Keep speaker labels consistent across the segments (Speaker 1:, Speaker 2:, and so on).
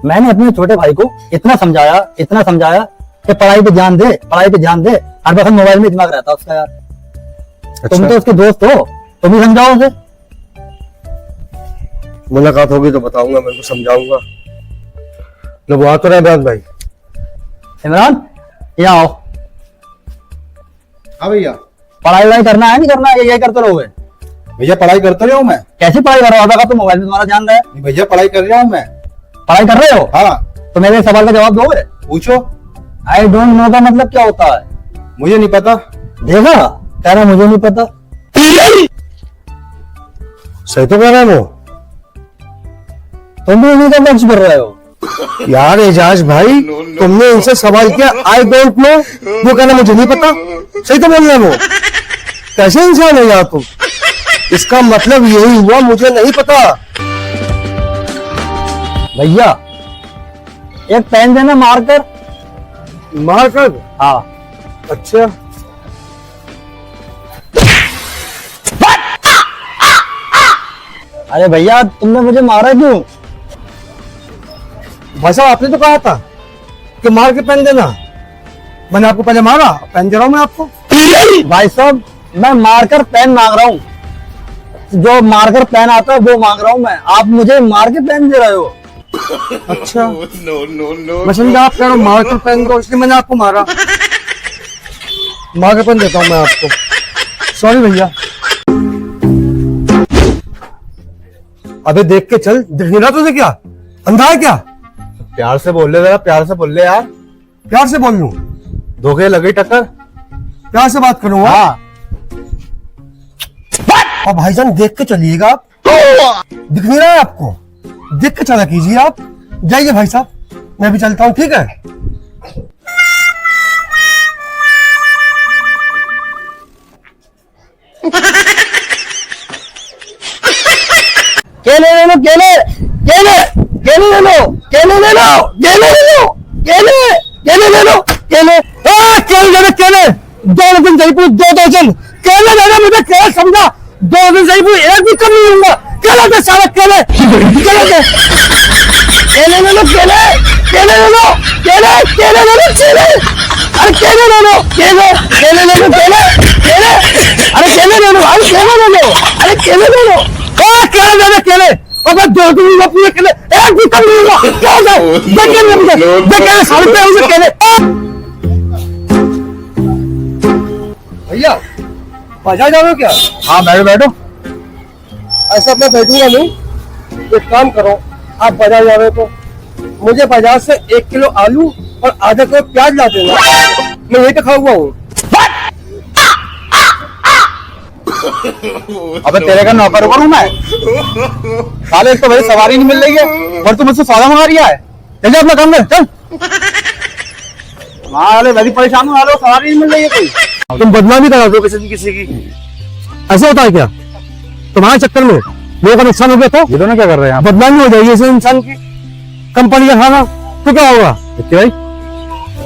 Speaker 1: मैंने अपने छोटे भाई को इतना समझाया कि पढ़ाई पे ध्यान दे। हर वक्त मोबाइल में दिमाग रहता उसका यार।
Speaker 2: अच्छा।
Speaker 1: तुम तो उसके दोस्त हो, तुम ही समझाओ उसे।
Speaker 2: मुलाकात होगी तो बताऊंगा, मैं उनको समझाऊंगा। लो वो आ तो रहे इमरान भाई।
Speaker 1: इमरान यहाँ आओ।
Speaker 2: हाँ भैया।
Speaker 1: पढ़ाई वढ़ाई करना है नहीं करना, ये करते रहोगे?
Speaker 2: भैया पढ़ाई करता रहा हूँ मैं।
Speaker 1: कैसी पढ़ाई कर रहा होगा? तो मोबाइल में तुम्हारा ध्यान है।
Speaker 2: भैया पढ़ाई कर रहा हूँ मैं।
Speaker 1: पढ़ाई कर रहे हो?
Speaker 2: हाँ।
Speaker 1: तो मेरे सवाल का जवाब दोगे?
Speaker 2: पूछो।
Speaker 1: आई डोंट नो का मतलब क्या होता है?
Speaker 2: मुझे नहीं पता।
Speaker 1: देखा, कह रहा मुझे नहीं पता।
Speaker 2: सही तो कह रहा है वो।
Speaker 1: तुम भी उन्हीं का लक्ष्य कर रहे हो
Speaker 2: यार एजाज भाई, तुमने इनसे सवाल किया आई डोंट नो, वो कहना मुझे नहीं पता। सही तो बोल रहे हैं वो। कैसे इंसान हो यार तुम? इसका मतलब यही हुआ मुझे नहीं पता।
Speaker 1: भैया एक पेन देना, मार्कर।
Speaker 2: मार्कर?
Speaker 1: हाँ।
Speaker 2: अच्छा।
Speaker 1: अरे भैया तुमने मुझे मारा क्यों?
Speaker 2: भाई साहब आपने तो कहा था कि मार के पेन देना। मैंने आपको पहले मारा, पेन दे रहा हूं मैं आपको।
Speaker 1: भाई साहब मैं मार्कर पेन मांग रहा हूँ, जो मार्कर पेन आता है वो मांग रहा हूँ मैं। आप मुझे मार के पेन दे रहे हो।
Speaker 2: अच्छा। मैं समझा आप कह रहे हो मार्कर पेन दो, इसलिए मैंने आपको मारा। मार्कर पेन देता हूँ मैं आपको। सॉरी भैया। अबे देख के चल, दिख नहीं रहा तुझे क्या? अंधा है क्या?
Speaker 3: प्यार से बोल ले जरा, प्यार से बोल ले यार।
Speaker 2: प्यार से बोल लूं?
Speaker 3: धोखे लगी टक्कर।
Speaker 2: प्यार से बात करूंगा।
Speaker 3: हाँ।
Speaker 2: और भाईजान देख के चलिएगा आप। दिख नहीं रहा है आपको? देख के चला कीजिए आप। जाइए भाई साहब, मैं भी चलता हूँ, ठीक है?
Speaker 1: केले ले लो, केले केले केले ले लो, केले ले लो, केले ले लो, केले केले ले लो, केले।
Speaker 2: केले दे दे, केले 2 दिन सही पूछ, 2 दर्जन केले दे दे मुझे। केले समझा, 2 दिन सही पूछ, एक भी कम नहीं लूंगा। केले दे सारा, केले केले दे।
Speaker 1: केले ले लो, केले केले ले लो, केले केले ले लो, केले। अरे केले ले लो, केले केले ले लो, केले केले। अरे केले ले लो, अरे केले ले लो, अरे केले ले लो।
Speaker 2: केले दे दे, केले। अगर 2 दिन में पूरे केले, एक भी कम नहीं लूंगा। केले दे केले मुझे, दे केले सारे पे मुझे केले। भैया बाजार जा रहे हो क्या?
Speaker 3: हाँ बैठो बैठो।
Speaker 2: ऐसा मैं बैठूंगा नहीं। एक काम करो, आप बाजार जा रहे हो तो मुझे बाजार से 1 किलो आलू और आधा किलो प्याज ला देना। मैं यही पे खा हुआ हूँ।
Speaker 3: अबे तेरे का नौकर करूँ मैं? साले एक तो भाई सवारी नहीं मिल रही है और तू मुझसे सौदा मंगा रिया है। चल जा अपना काम कर, चल। हाँ मैं भी परेशान हूँ, सवारी नहीं मिल रही है कोई।
Speaker 2: तुम बदनामी करा दो किसी की। ऐसा होता है क्या? तुम्हारे चक्कर में लोगों का नुकसान हो गया था।
Speaker 3: ये दोनों क्या कर रहे हैं?
Speaker 2: बदनामी हो जाएगी ऐसे इंसान की। कंपनी का खाना तो क्या होगा?
Speaker 3: भाई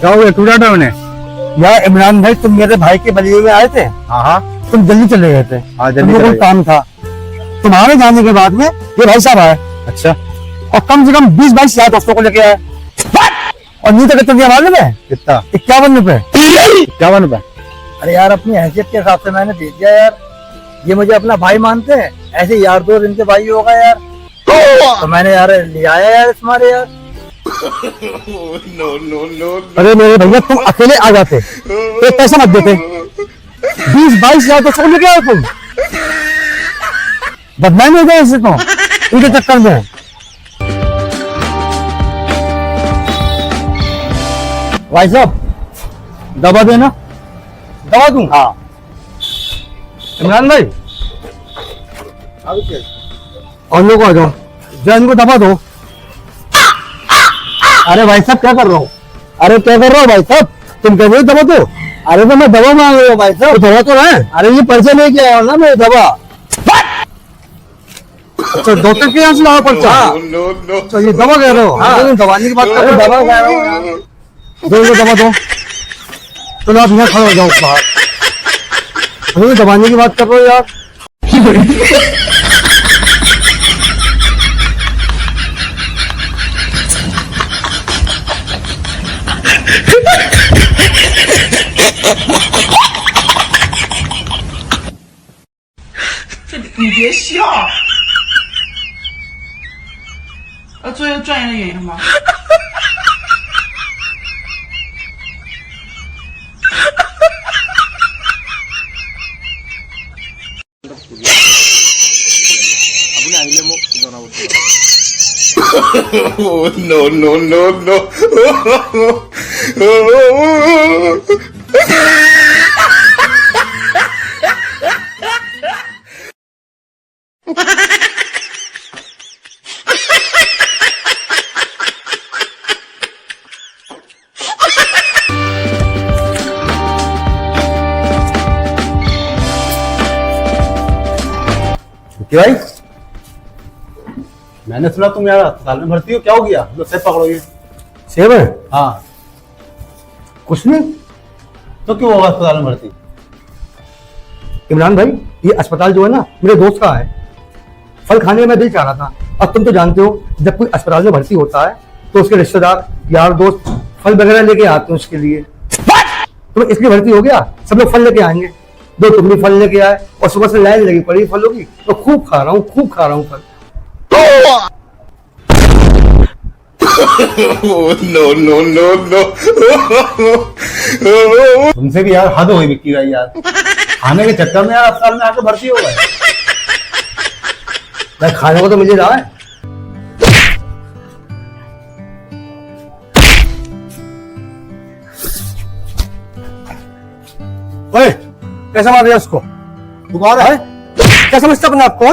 Speaker 3: क्या हो गया, टूटा था उन्हें?
Speaker 2: यार इमरान भाई, तुम मेरे भाई के बलिए में आए थे।
Speaker 3: हाँ हाँ।
Speaker 2: तुम जल्दी चले गए थे।
Speaker 3: हाँ जल्दी
Speaker 2: तुमको
Speaker 3: चले
Speaker 2: कोई
Speaker 3: गए।
Speaker 2: काम था। तुम्हारे जाने के बाद में ये भाई साहब आए
Speaker 3: अच्छा।
Speaker 2: और कम से कम 20-22 हजार दोस्तों को लेके आए। और नहीं तो कितना दिया मालूम है?
Speaker 3: कितना?
Speaker 2: 51 रुपए।
Speaker 3: 51 रुपए?
Speaker 1: अरे यार अपनी हैसियत के हिसाब से मैंने दे दिया यार। ये मुझे अपना भाई मानते हैं, ऐसे यार दोस्त इनके भाई होगा यार। तो मैंने यार ले आया यार तुम्हारे यार।
Speaker 2: अरे मेरे भैया तुम अकेले आ जाते, एक पैसा मत देते। 20-22 हजार दोस्तों को लेके आए तुम। बदनामी हो गया इससे तो, इनके चक्कर में।
Speaker 1: भाई साहब दवा देना।
Speaker 2: दवा दूं?
Speaker 1: हाँ।
Speaker 2: इमरान भाई और लोग आ जाओ, जैन को दबा दो।
Speaker 1: अरे भाई साहब क्या कर रहा हूँ?
Speaker 2: अरे क्या कर रहा हो भाई साहब? तुम कह रहे हो दबा दो?
Speaker 1: अरे तो मैं दवा मांग रहा हूँ भाई साहब।
Speaker 2: तो दबा तो रहे।
Speaker 1: अरे ये पर्चा लेके आया हूँ ना मैं दवा।
Speaker 2: अच्छा डॉक्टर के यहाँ से लाओ पर्चा? अच्छा ये दवा कह रहे हो?
Speaker 1: हाँ।
Speaker 2: दवाने की बात कर रहे हो?
Speaker 1: दवा कह रहा हूँ यार।
Speaker 2: दो दबा दो। चलो आप यहाँ खड़े हो जाओ बाहर। हमें दबाने की बात कर रहे हो यार।
Speaker 4: 赚的人吗？no,
Speaker 5: no, no, no.
Speaker 3: क्या भाई, मैंने सुना तुम यार अस्पताल में भर्ती हो, क्या हो गया? तो सेब पकड़ोगे?
Speaker 2: सेब है?
Speaker 3: हाँ।
Speaker 2: कुछ नहीं।
Speaker 3: तो क्यों होगा अस्पताल में भर्ती?
Speaker 2: इमरान भाई, ये अस्पताल जो है ना मेरे दोस्त का है। फल खाने में दिल चाह रहा था। अब तुम तो जानते हो जब कोई अस्पताल में भर्ती होता है तो उसके रिश्तेदार यार दोस्त फल वगैरह लेके आते हैं उसके लिए। तो इसलिए भर्ती हो गया, सब लोग फल लेके आएंगे। दो तुम भी फल लेके आए और सुबह से लाइन लगी पड़ी फलों की, तो खूब खा रहा हूँ फल।
Speaker 5: No, no, no, no.
Speaker 3: तुमसे भी यार हद हो गई विक्की भाई यार, खाने के चक्कर में यार अस्पताल में आके भर्ती हो गए।
Speaker 2: भाई खाने को तो मुझे रहा है। ओए, कैसा मार दिया उसको?
Speaker 3: तू कौन है?
Speaker 2: क्या समझता अपने आप को?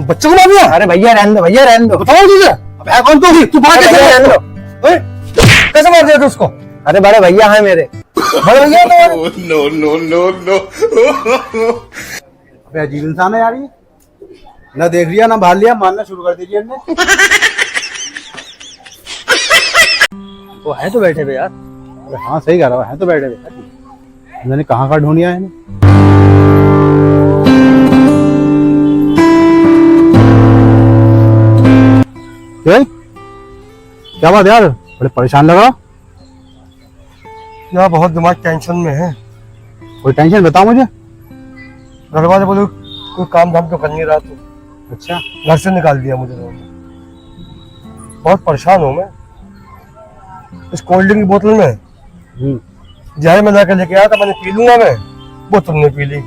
Speaker 2: बच्चों को मार दिया?
Speaker 3: अरे भैया रहने दो, भैया रहने दो।
Speaker 2: बताओ तुझे।
Speaker 3: है कौन तू बाहर
Speaker 2: अरे
Speaker 3: कैसे
Speaker 2: भैया,
Speaker 3: रहने दो?
Speaker 2: ओए, कैसे मार दिया था उसको?
Speaker 3: अरे बड़े भैया है मेरे।
Speaker 2: बड़े भैया तो
Speaker 5: No, no, no, no.
Speaker 3: अबे अजीब इंसान है यार ये, ना देख लिया ना भाल लिया, मारना शुरू कर दीजिए इनने।
Speaker 2: वो है तो बैठे हुए यार।
Speaker 3: अरे हाँ सही कह रहा है तो बैठे हुए। मैंने कहाँ का ढूंढिया है इन्हें? क्या बात यार, बड़े परेशान लग रहा।
Speaker 2: यार बहुत दिमाग टेंशन में है।
Speaker 3: कोई टेंशन बताओ मुझे।
Speaker 2: घर वाले बोले कोई काम धाम तो कर नहीं रहा तू,
Speaker 3: अच्छा,
Speaker 2: घर से निकाल दिया मुझे तो। बहुत परेशान हूँ मैं। इस कोल्ड ड्रिंक की बोतल में जहर में लाकर लेके आया था, मैंने पी लूंगा मैं, वो तुमने पी ली।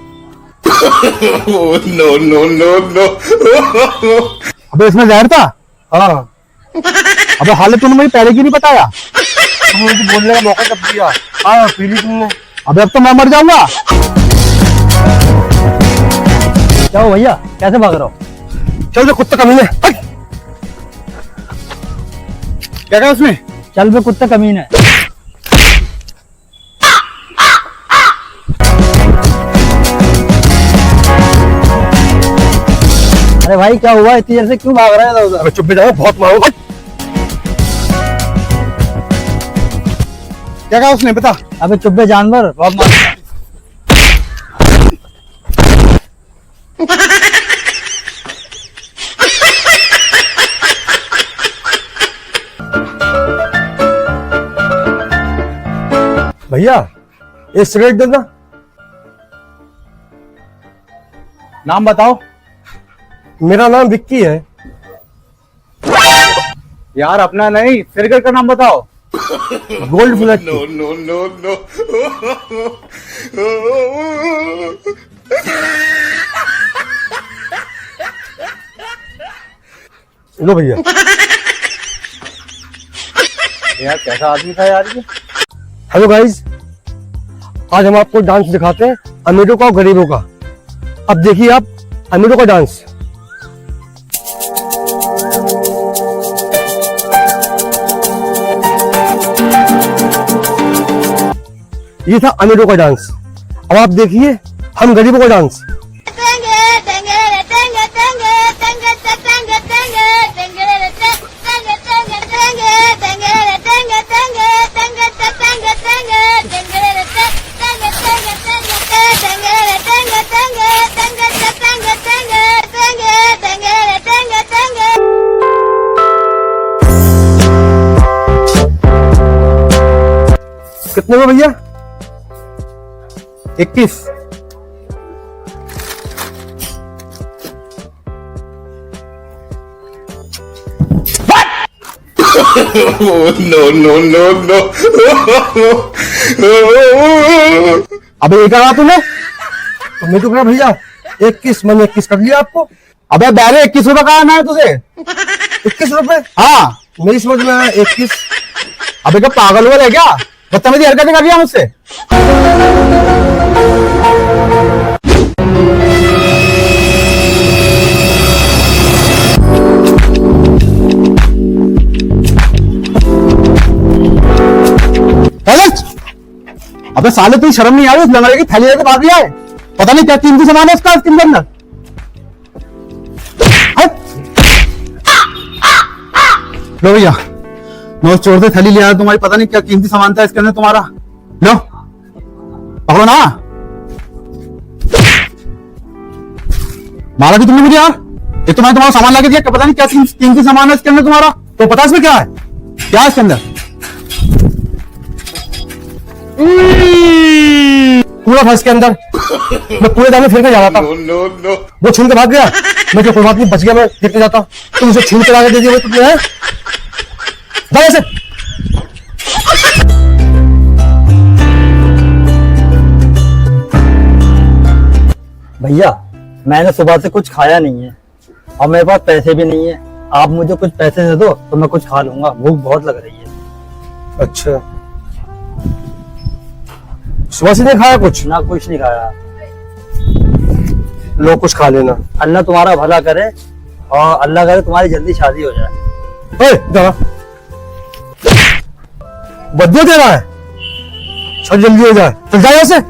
Speaker 5: No, no, no, no.
Speaker 3: अबे इसमें जहर था?
Speaker 2: हाँ,
Speaker 3: अबे हालत तूने मुझे पहले क्यों नहीं बताया?
Speaker 2: तुमने मुझे बोलने का मौका कब दिया? हाँ पी ली तुमने।
Speaker 3: अबे अब तो मैं मर जाऊंगा।
Speaker 2: क्या हो भैया, कैसे भाग रहा हो? चल बे कुत्ता कमीने।
Speaker 3: क्या कहा उसने?
Speaker 2: चल बे कुत्ता कमीने। अरे भाई क्या हुआ, इतनी देर से क्यों भाग रहा है इधर उधर? चुप जाओ, बहुत मारूंगा।
Speaker 3: क्या कहा उसने बता?
Speaker 2: अबे चुप बे जानवर, बहुत मार। भैया ये सिगरेट देना।
Speaker 3: नाम बताओ।
Speaker 2: मेरा नाम विक्की है।
Speaker 3: यार अपना नहीं, सिरकर का नाम बताओ।
Speaker 2: Gold flat.
Speaker 5: No, no, no, no.
Speaker 2: लो भैया।
Speaker 3: यार कैसा आदमी था यार ये।
Speaker 2: हेलो गाइस, आज हम आपको डांस दिखाते हैं अमीरों का और गरीबों का। अब देखिए आप अमीरों का डांस। ये था अमीरों का डांस। अब आप देखिए हम गरीबों का डांस। कितने में भैया? 21।
Speaker 5: no, no, no, no.
Speaker 2: अबे ये कहा तूने? तुमने तो कहा भैया 21 मैंने 21 कर लिया आपको।
Speaker 3: अबे बैरे 21 रुपए कहा है तुझे?
Speaker 2: 21 रुपए?
Speaker 3: हाँ,
Speaker 2: नहीं समझ में आया 21।
Speaker 3: अबे क्या पागल हुआ है क्या? बदतमीजी हरकतें कर रही है मुझसे। अबे साले तुझे शर्म नहीं आ रही? उस लंगड़े की थैली लेके भाग लिया है। पता नहीं क्या कीमती सामान है उसका इसके अंदर। हट। लो भैया, मैं उस चोर से थैली ले आया तुम्हारी, पता नहीं क्या कीमती सामान था इसके अंदर तुम्हारा। लो पकड़ो ना। मारा भी तुमने मुझे यार। ये तो मैंने तुम्हारा सामान लाके दिया, पता नहीं क्या कीमती सामान है इसके अंदर तुम्हारा। तो पता इसमें क्या है? क्या है इसके अंदर?
Speaker 2: पूरा था इसके अंदर। मैं पूरे दाने फिर के जा रहा था,
Speaker 5: No, no, no.
Speaker 2: वो छीन के भाग गया। मैं कोई बात नहीं, बच गया, मैं फिर के जाता। तुम उसे छीन के लाके दे दिए तुमने। जा ऐसे।
Speaker 4: भैया मैंने सुबह से कुछ खाया नहीं है और मेरे पास पैसे भी नहीं है। आप मुझे कुछ पैसे दे दो तो मैं कुछ खा लूंगा, भूख बहुत लग रही है।
Speaker 2: अच्छा, सुबह से नहीं खाया कुछ?
Speaker 4: ना कुछ नहीं खाया।
Speaker 2: लो कुछ खा लेना।
Speaker 4: अल्लाह तुम्हारा भला करे और अल्लाह करे तुम्हारी जल्दी शादी हो जाए।
Speaker 2: जरा बदले दे रहा है, चल जल्दी हो जाए, चल जाए ऐसे।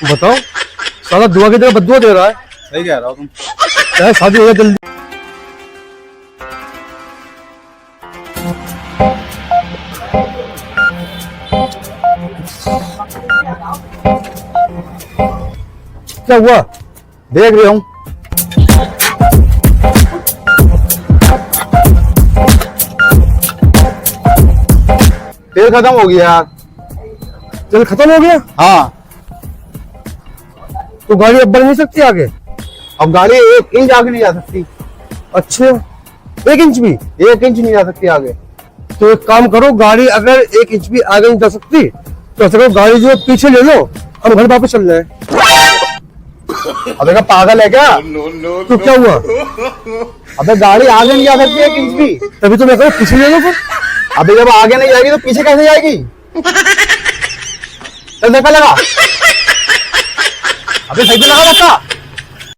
Speaker 2: बताओ, साला दुआ की तरह बदुआ दे रहा है।
Speaker 3: सही कह रहा हो तुम।
Speaker 2: क्या है, शादी हो जाए जल्दी। क्या हुआ?
Speaker 3: देख रही हूँ। तेल खत्म हो गया यार।
Speaker 2: तेल खत्म हो गया?
Speaker 3: हाँ,
Speaker 2: तो गाड़ी अब बढ़ नहीं सकती आगे?
Speaker 3: अब गाड़ी 1 इंच आगे नहीं जा सकती।
Speaker 2: अच्छा, 1 इंच भी?
Speaker 3: 1 इंच नहीं जा सकती आगे।
Speaker 2: तो एक काम करो, गाड़ी अगर 1 इंच भी आगे नहीं जा सकती तो ऐसा करो, गाड़ी जो पीछे ले लो, हम घर वापस चल रहे हैं।
Speaker 3: अबे क्या पागल है क्या?
Speaker 5: No, no,
Speaker 2: तो क्या हुआ?
Speaker 3: अबे गाड़ी आगे नहीं जा सकती 1 इंच भी।
Speaker 2: तभी तो मैं कह पीछे ले लो फिर।
Speaker 3: अबे जब आगे नहीं जाएगी तो पीछे कैसे जाएगी? चल धक्का लगा। अबे सही से लगा धक्का।